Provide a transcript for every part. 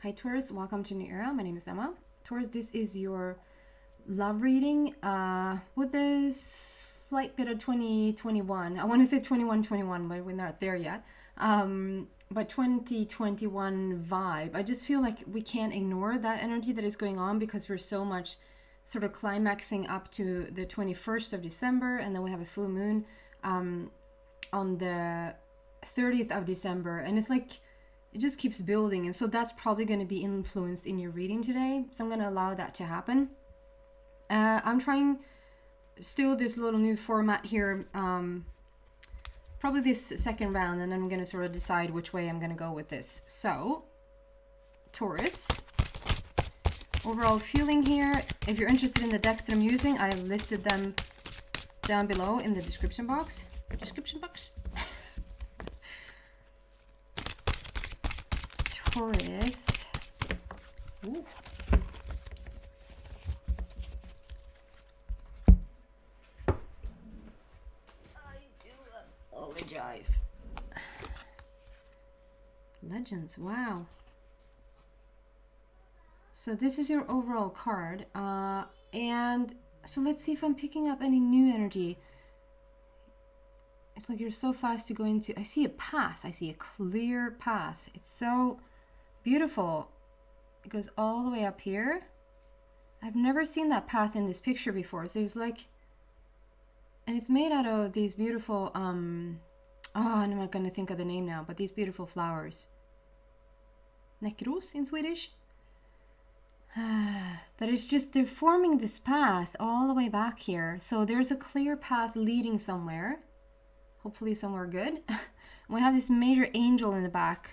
Hi Taurus, welcome to New Era. My name is Emma. Taurus, this is your love reading with a slight bit of 2021. I want to say 2121, but we're not there yet. But 2021 vibe. I just feel like we can't ignore that energy that is going on because we're so much sort of climaxing up to the 21st of December, and then we have a full moon on the 30th of December, and it's like it just keeps building, and so that's probably going to be influenced in your reading today, so I'm going to allow that to happen. I'm trying still this little new format here, probably this second round, and then I'm going to sort of decide which way I'm going to go with this. So Taurus, overall feeling here. If you're interested in the decks that I'm using, I listed them down below in the description box. Taurus. Ooh. I do apologize. Legends, wow. So this is your overall card. And so let's see if I'm picking up any new energy. It's like you're so fast to go into, I see a path. I see a clear path. It's so beautiful. It goes all the way up here. I've never seen that path in this picture before. So it's like, and it's made out of these beautiful, I'm not going to think of the name now, but these beautiful flowers. Näckros in Swedish. That is just, they're forming this path all the way back here. So there's a clear path leading somewhere. Hopefully somewhere good. We have this major angel in the back,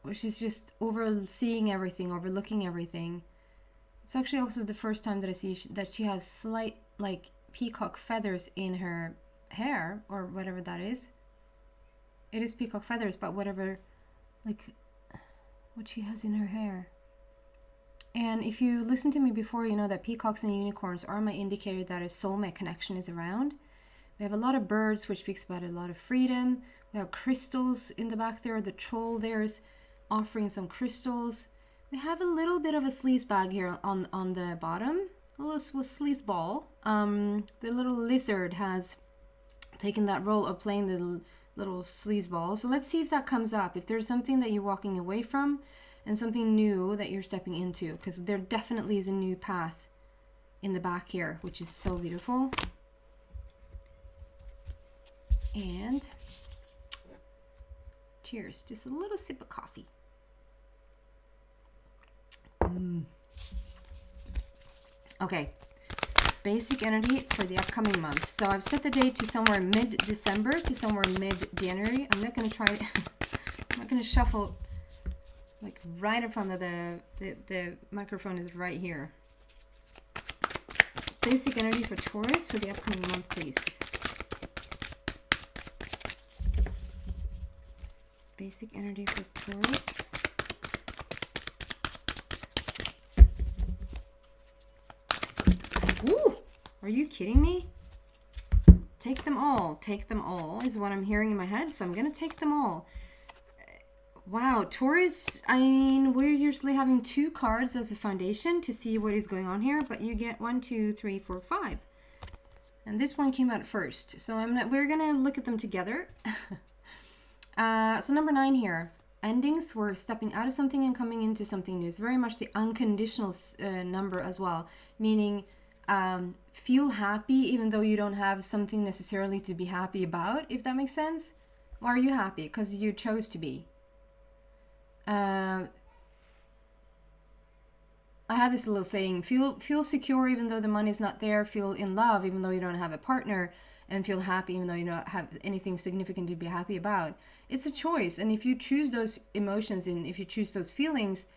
which is just overseeing everything, overlooking everything. It's actually also the first time that I see that she has slight, like, peacock feathers in her hair, or whatever that is. It is peacock feathers, but whatever, like, what she has in her hair. And if you listen to me before, you know that peacocks and unicorns are my indicator that a soulmate connection is around. We have a lot of birds, which speaks about a lot of freedom. We have crystals in the back there. The troll there is offering some crystals. We have a little bit of a sleaze bag here on the bottom. A little sleaze ball. The little lizard has taken that role of playing the little sleaze ball. So let's see if that comes up. If there's something that you're walking away from, and something new that you're stepping into, because there definitely is a new path in the back here, which is so beautiful. And cheers, just a little sip of coffee. Okay, basic energy for the upcoming month. So I've set the date to somewhere mid-December to somewhere mid-January. I'm not going to try it. I'm not going to shuffle like right in front of the microphone is right here. Basic energy for Taurus for the upcoming month, please. Basic energy for Taurus. Ooh, are you kidding me? Take them all. Take them all is what I'm hearing in my head, so I'm going to take them all. Wow, Taurus, I mean, we're usually having 2 cards as a foundation to see what is going on here, but you get 1, 2, 3, 4, 5. And this one came out first, so we're going to look at them together. So number 9 here, endings. We're stepping out of something and coming into something new. It's very much the unconditional number as well, meaning feel happy even though you don't have something necessarily to be happy about, if that makes sense. Why are you happy? Because you chose to be. I have this little saying, feel secure even though the money's not there, feel in love even though you don't have a partner, and feel happy even though you don't have anything significant to be happy about. It's a choice, and if you choose those emotions and if you choose those feelings,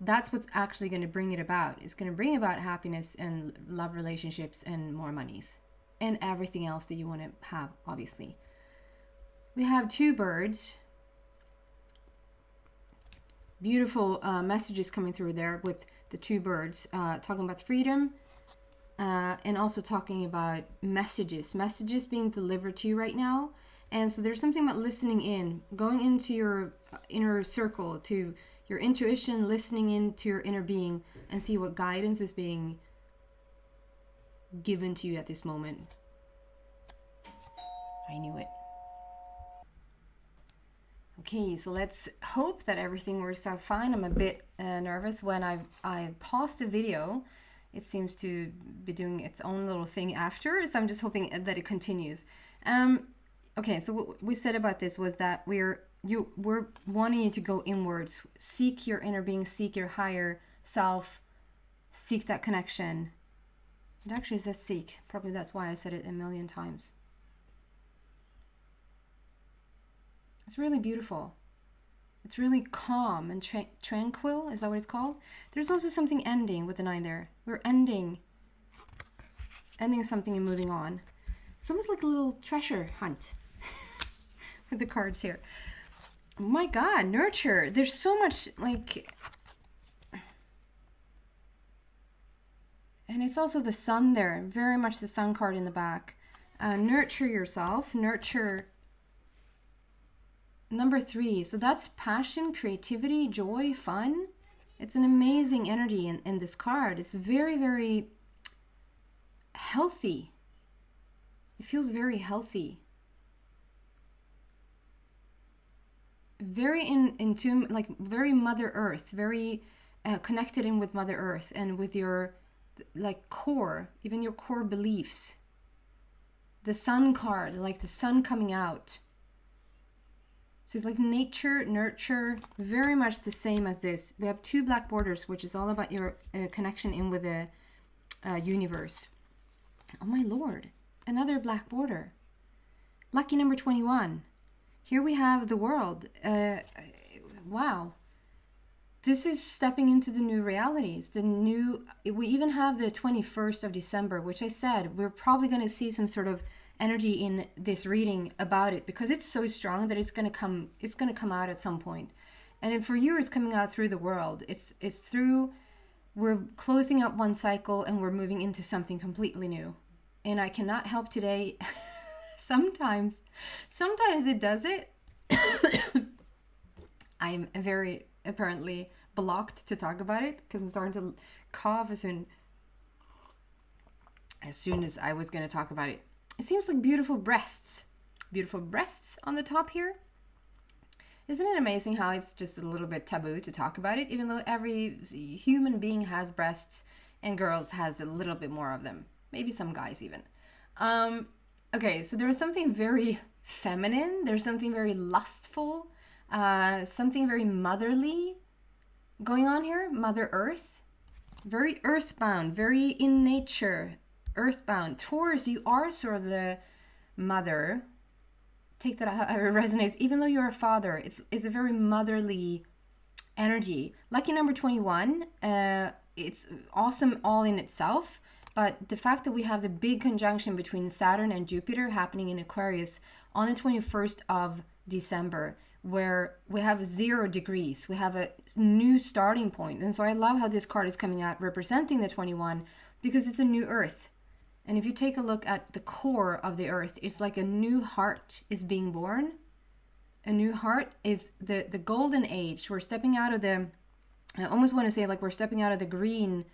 that's what's actually going to bring it about. It's going to bring about happiness and love relationships and more monies and everything else that you want to have, obviously. We have 2 birds. Beautiful messages coming through there with the 2 birds, talking about freedom and also talking about messages being delivered to you right now. And so there's something about listening in, going into your inner circle, to your intuition, listening into your inner being, and see what guidance is being given to you at this moment. I knew it. Okay, so let's hope that everything works out fine. I'm a bit nervous. When I paused the video, it seems to be doing its own little thing after, so I'm just hoping that it continues. Okay, so what we said about this was that we're wanting you to go inwards, seek your inner being, seek your higher self, seek that connection. It actually says seek. Probably that's why I said it a million times. It's really beautiful. It's really calm and tranquil. Is that what it's called? There's also something ending with the 9 there. We're ending something and moving on. It's almost like a little treasure hunt with the cards here. Oh my God, nurture. There's so much like... And it's also the sun there. Very much the sun card in the back. Nurture yourself. Nurture... Number 3, so that's passion, creativity, joy, fun. It's an amazing energy in this card. It's very, very healthy. It feels very healthy. Very in tune, like very Mother Earth, very connected in with Mother Earth and with your like core, even your core beliefs. The sun card, like the sun coming out. So it's like nature, nurture, very much the same as this. We have 2 black borders, which is all about your connection in with the universe. Oh my Lord, another black border. Lucky number 21. Here we have the world. Wow. This is stepping into the new realities. We even have the 21st of December, which I said, we're probably going to see some sort of energy in this reading about it because it's so strong that it's going to come out at some point. And for you, it's coming out through the world. It's through, we're closing up one cycle and we're moving into something completely new. And I cannot help today. Sometimes it does it. I'm very apparently blocked to talk about it because I'm starting to cough as soon as I was going to talk about it. It seems like beautiful breasts on the top here. Isn't it amazing how it's just a little bit taboo to talk about it, even though every human being has breasts and girls has a little bit more of them. Maybe some guys even. Okay, so there's something very feminine. There's something very lustful, something very motherly going on here. Mother Earth, very earthbound, very in nature. Earthbound. Taurus, you are sort of the mother. Take that however it resonates. Even though you're a father, it's a very motherly energy. Lucky number 21. It's awesome all in itself. But the fact that we have the big conjunction between Saturn and Jupiter happening in Aquarius on the 21st of December, where we have 0 degrees. We have a new starting point. And so I love how this card is coming out representing the 21 because it's a new Earth. And if you take a look at the core of the earth, it's like a new heart is being born. A new heart is the golden age. We're stepping out of the, I almost want to say like we're stepping out of the green.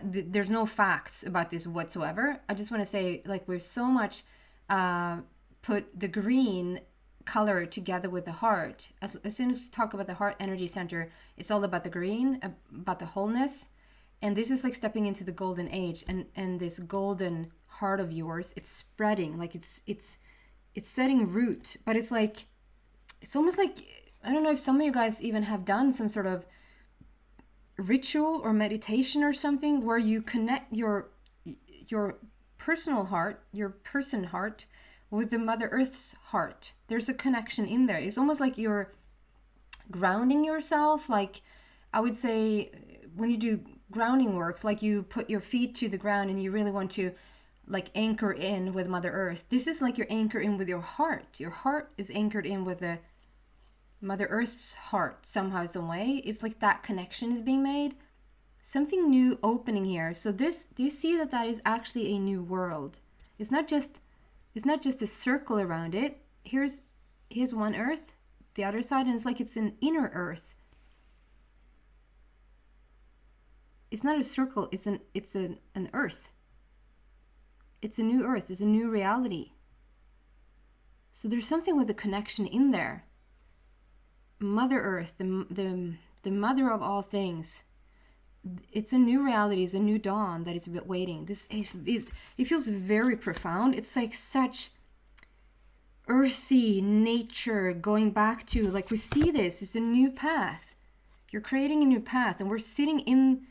There's no facts about this whatsoever. I just want to say like we've so much put the green color together with the heart. As soon as we talk about the heart energy center, it's all about the green, about the wholeness. And this is like stepping into the golden age, and this golden heart of yours, it's spreading, like it's setting root. But it's almost like, I don't know if some of you guys even have done some sort of ritual or meditation or something where you connect your personal heart, your person heart, with the Mother Earth's heart. There's a connection in there. It's almost like you're grounding yourself. Like I would say when you do grounding work, like you put your feet to the ground and you really want to like anchor in with Mother Earth. This is like your anchor in with your heart. Your heart is anchored in with the Mother Earth's heart somehow, some way. It's like that connection is being made. Something new opening here. So this, do you see that is actually a new world? It's not just a circle around it. Here's one Earth. the other side, and it's like it's an inner earth. It's not a circle, it's an earth. It's a new earth, it's a new reality. So there's something with the connection in there. Mother Earth, the mother of all things. It's a new reality, it's a new dawn that is waiting. It feels very profound. It's like such earthy nature going back to, like, we see this, it's a new path. You're creating a new path, and we're sitting in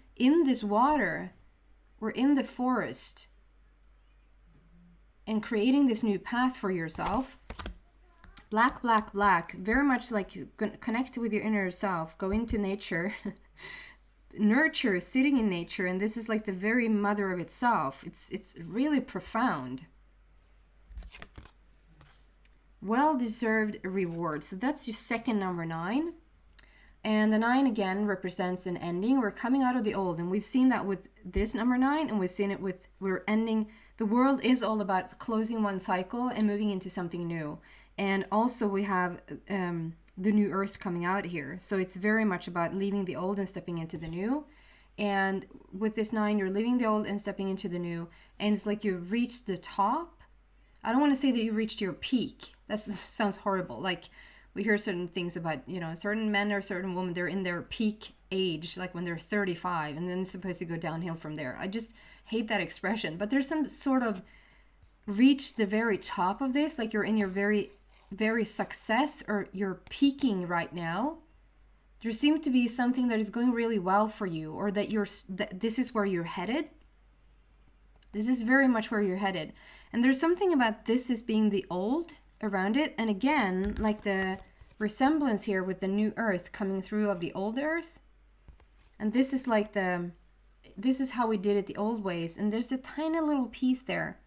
this water. We're in the forest and creating this new path for yourself. Black, black, black. Very much like connect with your inner self, going to nature. Nurture, sitting in nature, and this is like the very mother of itself. It's really profound. Well-deserved reward. So that's your second number 9. And the 9 again represents an ending. We're coming out of the old, and we've seen that with this number 9, and we've seen it with, we're ending. The world is all about closing one cycle and moving into something new. And also we have the new earth coming out here. So it's very much about leaving the old and stepping into the new. And with this 9, you're leaving the old and stepping into the new. And it's like you've reached the top. I don't want to say that you reached your peak. That sounds horrible. Like, we hear certain things about, certain men or certain women, they're in their peak age, like when they're 35, and then it's supposed to go downhill from there. I just hate that expression. But there's some sort of reach the very top of this, like you're in your very, very success, or you're peaking right now. There seems to be something that is going really well for you, or that this is where you're headed. This is very much where you're headed. And there's something about this as being the old around it. And again, like the resemblance here with the new earth coming through of the old earth. And this is like this is how we did it the old ways. And there's a tiny little piece there.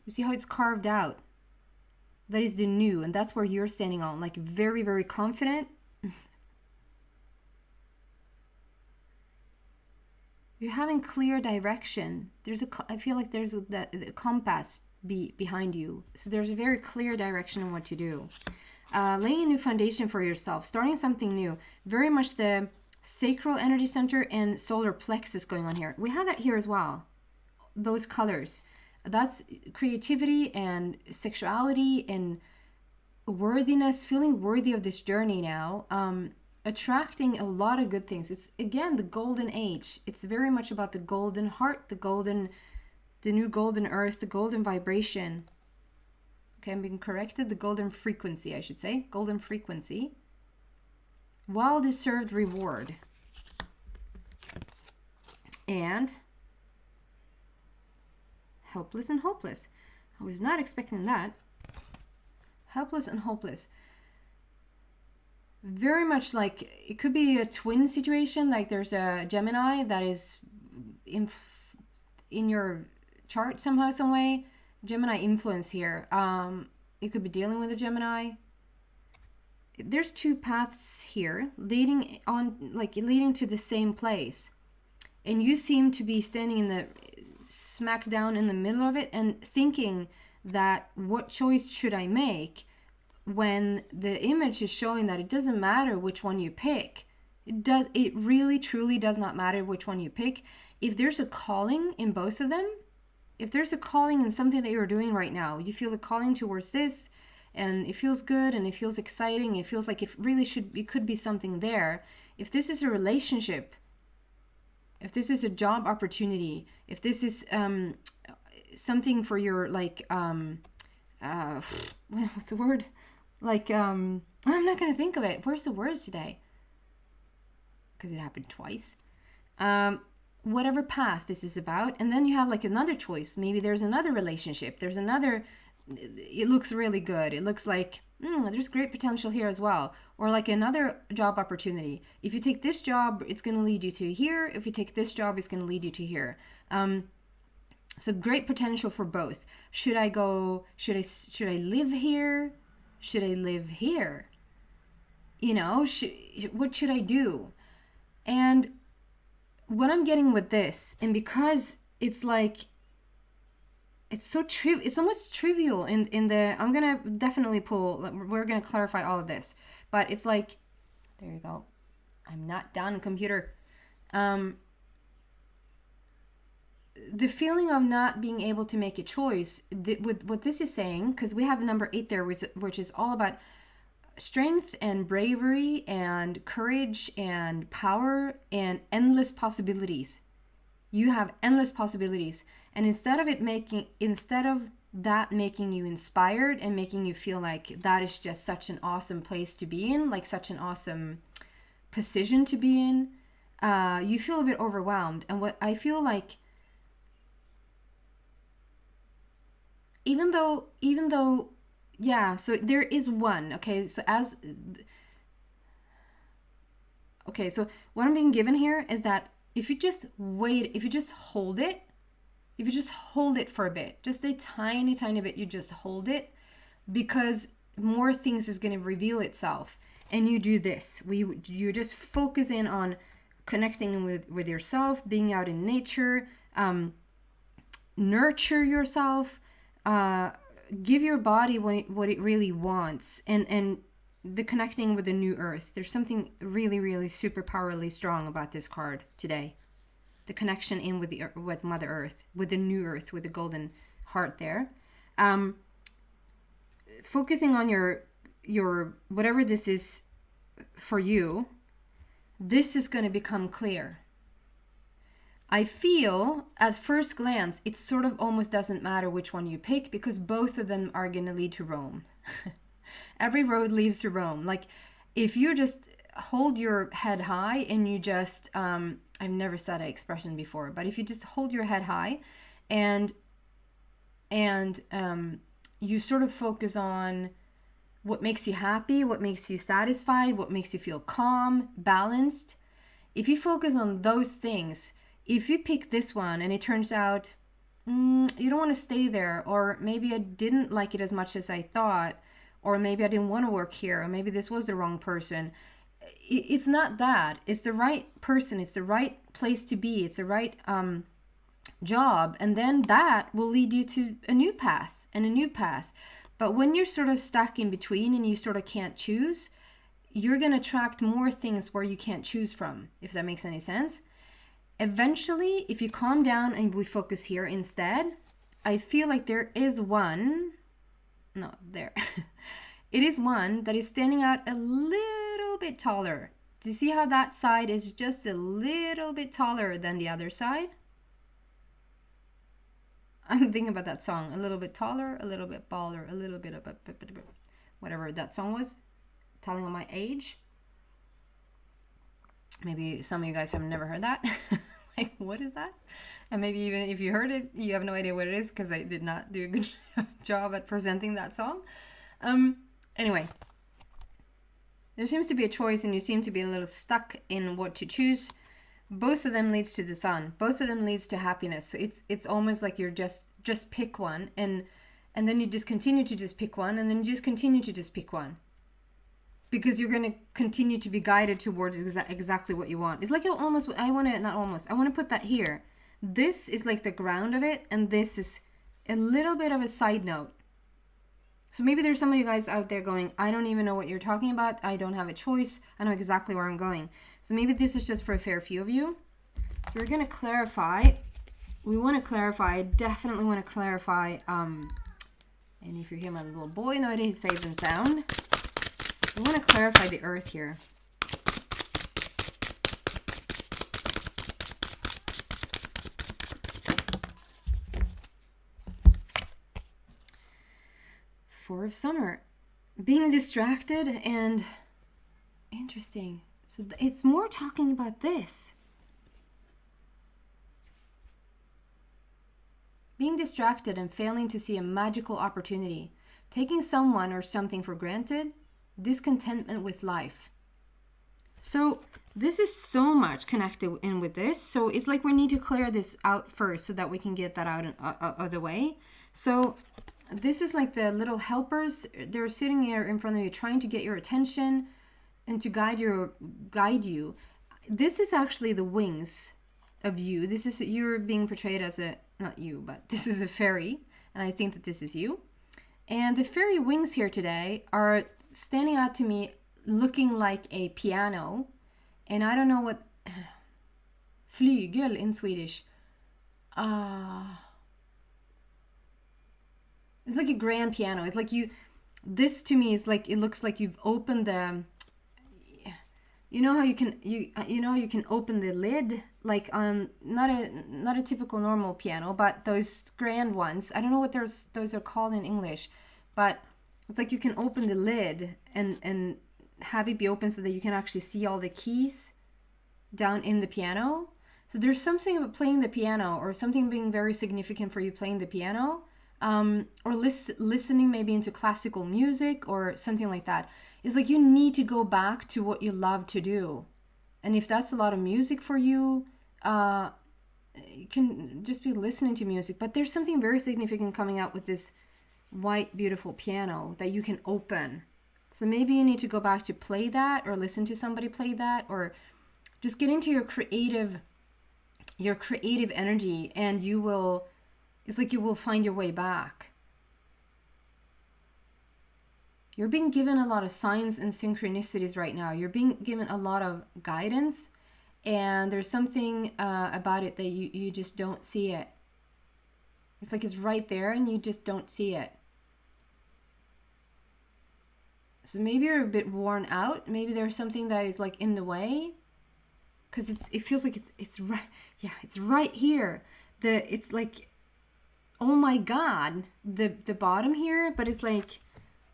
You see how it's carved out? That is the new. And that's where you're standing on, like very, very confident. You're having clear direction. I feel like there's a compass behind you. So there's a very clear direction in what you do. Laying a new foundation for yourself, starting something new. Very much the sacral energy center and solar plexus going on here. We have that here as well. Those colors. That's creativity and sexuality and worthiness, feeling worthy of this journey now. Attracting a lot of good things. It's again the golden age. It's very much about the golden heart, the new golden earth, the golden vibration. Okay, I'm being corrected. The golden frequency, I should say. Golden frequency. Well-deserved reward. And helpless and hopeless. I was not expecting that. Helpless and hopeless. Very much like, it could be a twin situation, like there's a Gemini that is in your chart somehow, some way. Gemini influence here. You could be dealing with a Gemini. There's two paths here leading to the same place. And you seem to be standing in the smack down in the middle of it and thinking that, what choice should I make? When the image is showing that it doesn't matter which one you pick. It really truly does not matter which one you pick. If there's a calling in both of them, if there's a calling in something that you're doing right now, you feel a calling towards this, and it feels good and it feels exciting, it feels like it could be something there. If this is a relationship, if this is a job opportunity, if this is something for your what's the word? I'm not going to think of it. Where's the words today? Because it happened twice. Whatever path this is about. And then you have another choice. Maybe there's another relationship. It looks really good. It looks like, there's great potential here as well. Or another job opportunity. If you take this job, it's going to lead you to here. If you take this job, it's going to lead you to here. So great potential for both. Should I live here? Should I live here? What should I do? And what I'm getting with this, and because it's so it's almost trivial in the, I'm going to definitely we're going to clarify all of this. But it's like, there you go. I'm not done, computer. The feeling of not being able to make a choice, with what this is saying, because we have number 8 there, which is all about strength and bravery and courage and power and endless possibilities. You have endless possibilities. And instead of that making you inspired and making you feel like that is just such an awesome place to be in, like such an awesome position to be in, you feel a bit overwhelmed. And what I feel like, even though, yeah, so there is one, okay, so what I'm being given here is that if you just wait, if you just hold it for a bit, just a tiny bit, you just hold it, because more things is going to reveal itself. And you do this, you just focus in on connecting with yourself, being out in nature, nurture yourself, give your body what it really wants, and the connecting with the new earth. There's something really super powerfully strong about this card today. The connection in with Mother Earth, with the new earth, with the golden heart there. Focusing on your whatever this is for you, this is going to become clear. I feel at first glance it sort of almost doesn't matter which one you pick, because both of them are going to lead to Rome. Every road leads to Rome. Like, if you just hold your head high and you just I've never said that expression before, but if you just hold your head high and you sort of focus on what makes you happy, what makes you satisfied, what makes you feel calm, balanced. If you focus on those things, if you pick this one and it turns out you don't want to stay there, or maybe I didn't like it as much as I thought, or maybe I didn't want to work here, or maybe this was the wrong person. It's not that. It's the right person. It's the right place to be. It's the right job. And then that will lead you to a new path and a new path. But when you're sort of stuck in between and you sort of can't choose, you're going to attract more things where you can't choose from, if that makes any sense. Eventually, if you calm down and we focus here instead, I feel like there is one, no, there. It is one that is standing out a little bit taller. Do you see how that side is just a little bit taller than the other side? I'm thinking about that song, a little bit taller, a little bit baller, a little bit of whatever that song was, telling on my age. Maybe some of you guys have never heard that. Like, what is that? And maybe even if you heard it, you have no idea what it is, because I did not do a good job at presenting that song. Anyway, there seems to be a choice and you seem to be a little stuck in what to choose. Both of them leads to the sun. Both of them leads to happiness. So it's almost like you're just pick one, and then you just continue to just pick one, and then you just continue to just pick one. Because you're going to continue to be guided towards exactly what you want. It's like I want to put that here. This is like the ground of it, and this is a little bit of a side note. So maybe there's some of you guys out there going, I don't even know what you're talking about. I don't have a choice. I know exactly where I'm going. So maybe this is just for a fair few of you. So we're going to clarify. We want to clarify, definitely want to clarify. And if you hear my little boy noise, safe and sound. We want to clarify the earth here. Four of Summer. Being distracted and interesting. So it's more talking about this. Being distracted and failing to see a magical opportunity. Taking someone or something for granted. Discontentment with life. So this is so much connected in with this. So it's like we need to clear this out first so that we can get that out of the way. So this is like the little helpers. They're sitting here in front of you trying to get your attention and to guide you. This is actually the wings of you. This is, you're being portrayed as not you, but this is a fairy. And I think that this is you. And the fairy wings here today are standing out to me looking like a piano. And I don't know what flygel in Swedish. It's like a grand piano. It's like this to me is like, it looks like you've opened the, you know how you can open the lid, like on not a typical normal piano, but those grand ones. I don't know what those are called in English, but it's like you can open the lid and have it be open so that you can actually see all the keys down in the piano. So there's something about playing the piano, or something being very significant for you playing the piano, or listening maybe into classical music or something like that. It's like you need to go back to what you love to do. And if that's a lot of music for you, you can just be listening to music. But there's something very significant coming out with this white, beautiful piano that you can open. So maybe you need to go back to play that, or listen to somebody play that, or just get into your creative energy, and it's like you will find your way back. You're being given a lot of signs and synchronicities right now. You're being given a lot of guidance, and there's something about it that you just don't see it. It's like it's right there and you just don't see it. So maybe you're a bit worn out. Maybe there's something that is like in the way, because it feels like it's right. Yeah, it's right here. It's like, oh my God, the bottom here, but it's like,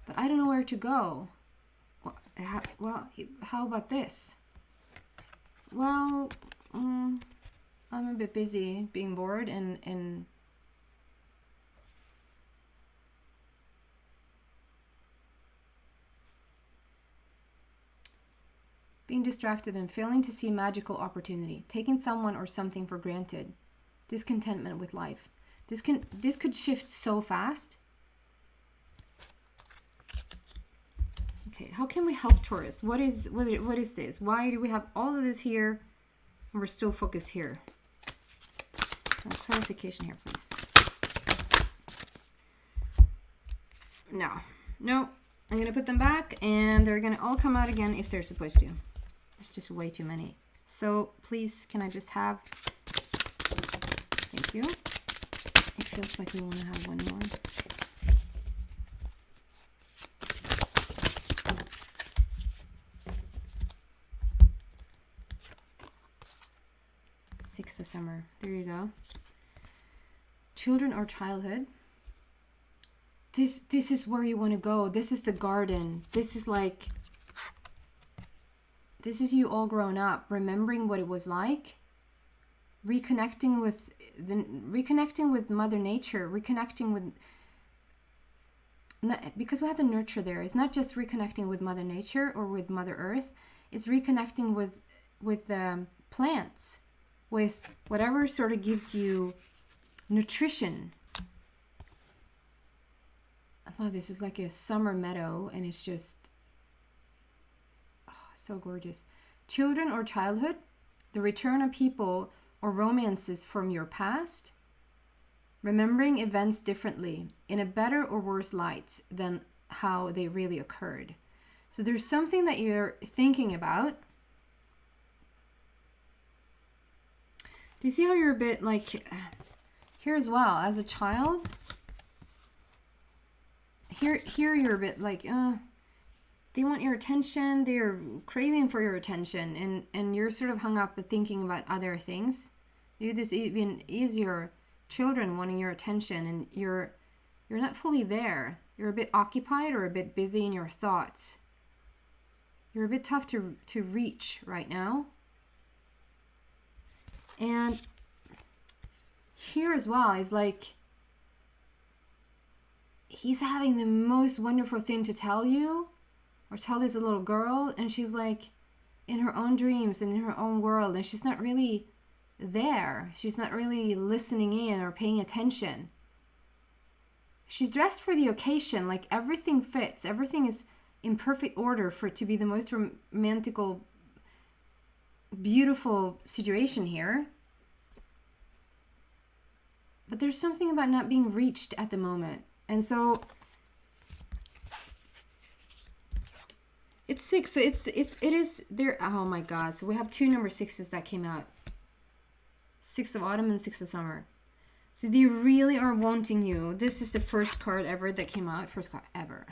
but I don't know where to go. Well, how about this? Well, I'm a bit busy being bored and being distracted and failing to see magical opportunity, taking someone or something for granted, discontentment with life. This could shift so fast. Okay, how can we help Taurus? What is this? Why do we have all of this here and we're still focused here? Clarification here, please. No. I'm gonna put them back, and they're gonna all come out again if they're supposed to. It's just way too many. So please, can I just have? Thank you. It feels like we want to have one more. Six of Summer. There you go. Children or childhood. This is where you want to go. This is the garden. This is you all grown up, remembering what it was like, reconnecting with Mother Nature, reconnecting with, because we have the nurture there. It's not just reconnecting with Mother Nature or with Mother Earth. It's reconnecting with plants, with whatever sort of gives you nutrition. I love this. It's like a summer meadow, and it's just so gorgeous. Children or childhood, the return of people or romances from your past, remembering events differently, in a better or worse light than how they really occurred. So there's something that you're thinking about. Do you see how you're a bit like, here as well, as a child, here you're a bit like, they want your attention, they're craving for your attention, and you're sort of hung up with thinking about other things. Maybe this even is your children wanting your attention, and you're not fully there. You're a bit occupied or a bit busy in your thoughts. You're a bit tough to reach right now. And here as well is like, he's having the most wonderful thing to tell you, or tell this little girl, and she's like in her own dreams and in her own world, and she's not really there. She's not really listening in or paying attention. She's dressed for the occasion, like everything fits, everything is in perfect order for it to be the most romantical, beautiful situation here. But there's something about not being reached at the moment. And so It's 6, so it is there. Oh my god, so we have 2 number 6s that came out. 6 of autumn and 6 of summer. So they really are wanting you. This is the first card ever that came out, first card ever,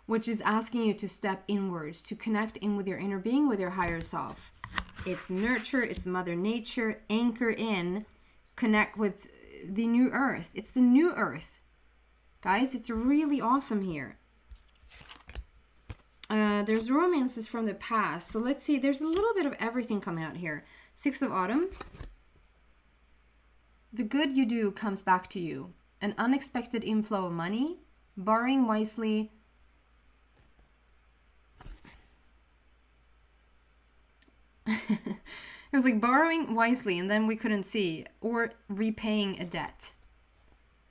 which is asking you to step inwards, to connect in with your inner being, with your higher self. It's nurture, it's Mother Nature, anchor in, connect with the new earth. It's the new earth. Guys, it's really awesome here. There's romances from the past. So let's see, there's a little bit of everything coming out here. 6 of autumn. The good you do comes back to you. An unexpected inflow of money, borrowing wisely. It was like borrowing wisely and then we couldn't see, or repaying a debt.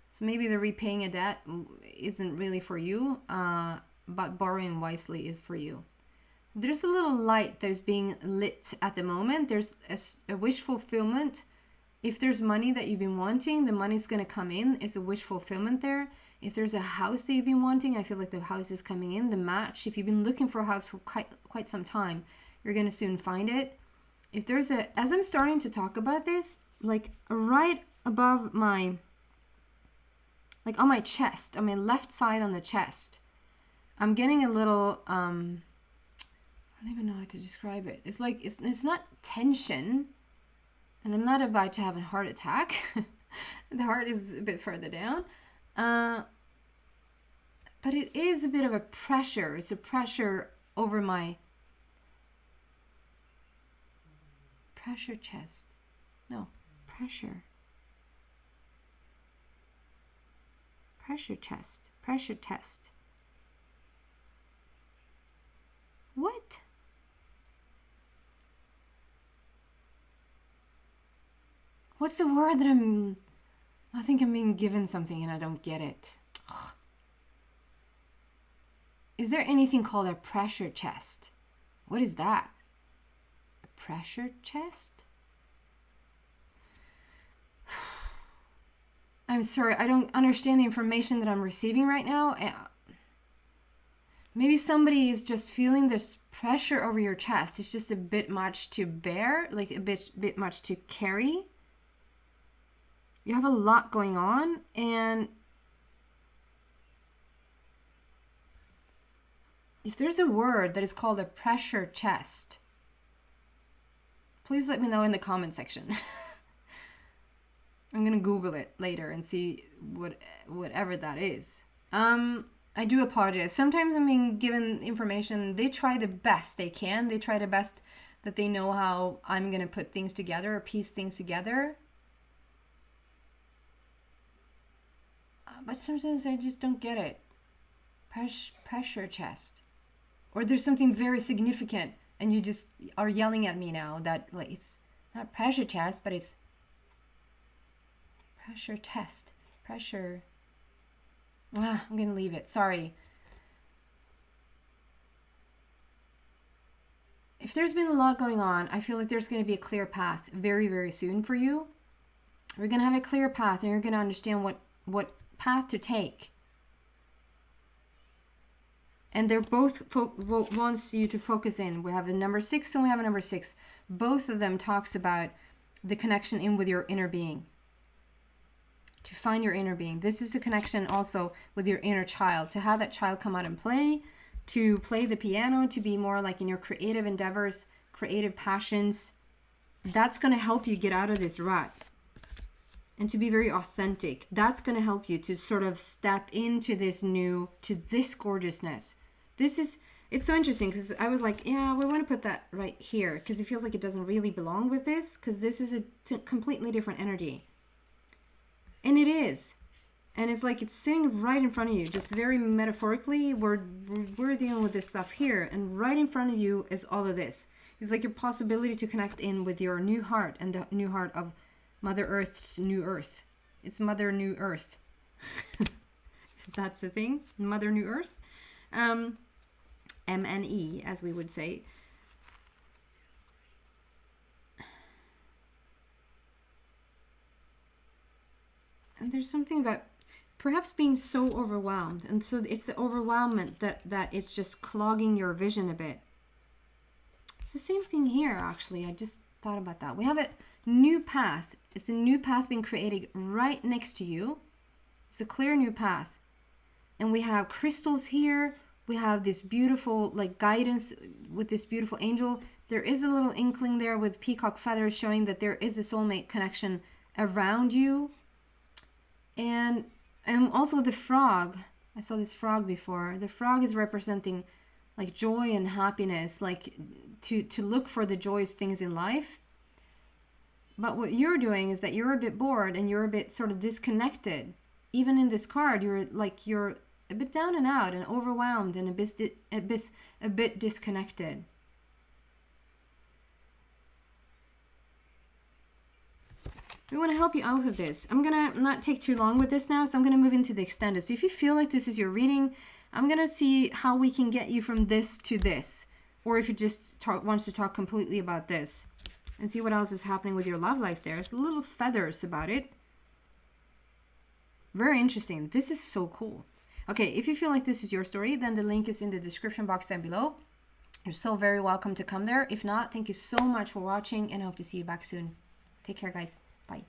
So maybe the repaying a debt isn't really for you, but borrowing wisely is for you. There's a little light that is being lit at the moment. There's a wish fulfillment. If there's money that you've been wanting, the money's going to come in. It's a wish fulfillment there. If there's a house that you've been wanting, I feel like the house is coming in. The match, if you've been looking for a house for quite some time, you're going to soon find it. If there's as I'm starting to talk about this, like right above my, like on my chest, on my left side on the chest, I'm getting a little, I don't even know how to describe it. It's like, it's not tension. And I'm not about to have a heart attack. The heart is a bit further down. But it is a bit of a pressure. It's a pressure over my pressure chest. No, pressure. Pressure chest. Pressure test. What? What's the word that I think I'm being given something and I don't get it. Ugh. Is there anything called a pressure chest? What is that? A pressure chest? I'm sorry, I don't understand the information that I'm receiving right now. Maybe somebody is just feeling this pressure over your chest. It's just a bit much to bear, like a bit much to carry. You have a lot going on, and if there's a word that is called a pressure chest, please let me know in the comment section. I'm gonna Google it later and see whatever that is. I do apologize. Sometimes I'm being given information. They try the best they can. They try the best that they know how I'm gonna put things together or piece things together. But sometimes I just don't get it. Pressure chest. Or there's something very significant and you just are yelling at me now that like it's not pressure chest, but it's pressure test. Pressure. I'm going to leave it. Sorry. If there's been a lot going on, I feel like there's going to be a clear path very, very soon for you. We're going to have a clear path and you're going to understand what path to take. And they're both wants you to focus in. We have a number 6 and we have a number 6. Both of them talks about the connection in with your inner being. To find your inner being. This is a connection also with your inner child. To have that child come out and play. To play the piano. To be more like in your creative endeavors. Creative passions. That's going to help you get out of this rut. And to be very authentic. That's going to help you to sort of step into this new, to this gorgeousness. It's so interesting because I was like, yeah, we want to put that right here because it feels like it doesn't really belong with this because this is a completely different energy. And it is. And it's like it's sitting right in front of you, just very metaphorically. We're dealing with this stuff here. And right in front of you is all of this. It's like your possibility to connect in with your new heart and the new heart of Mother Earth's new earth. It's Mother New Earth. If that's a thing. Mother New Earth. MNE, as we would say. And there's something about perhaps being so overwhelmed. And so it's the overwhelmment that it's just clogging your vision a bit. It's the same thing here, actually. I just thought about that. We have a new path. It's a new path being created right next to you. It's a clear new path. And we have crystals here. We have this beautiful like guidance with this beautiful angel. There is a little inkling there with peacock feathers showing that there is a soulmate connection around you. And also the frog. I saw this frog before. The frog is representing like joy and happiness, like to look for the joyous things in life. But what you're doing is that you're a bit bored and you're a bit sort of disconnected. Even in this card, you're a bit down and out and overwhelmed and a bit disconnected. We want to help you out with this. I'm going to not take too long with this now, so I'm going to move into the extended. So if you feel like this is your reading, I'm going to see how we can get you from this to this. Or if you just wants to talk completely about this. And see what else is happening with your love life there. There's little feathers about it. Very interesting. This is so cool. Okay, if you feel like this is your story, then the link is in the description box down below. You're so very welcome to come there. If not, thank you so much for watching and I hope to see you back soon. Take care, guys. Bye.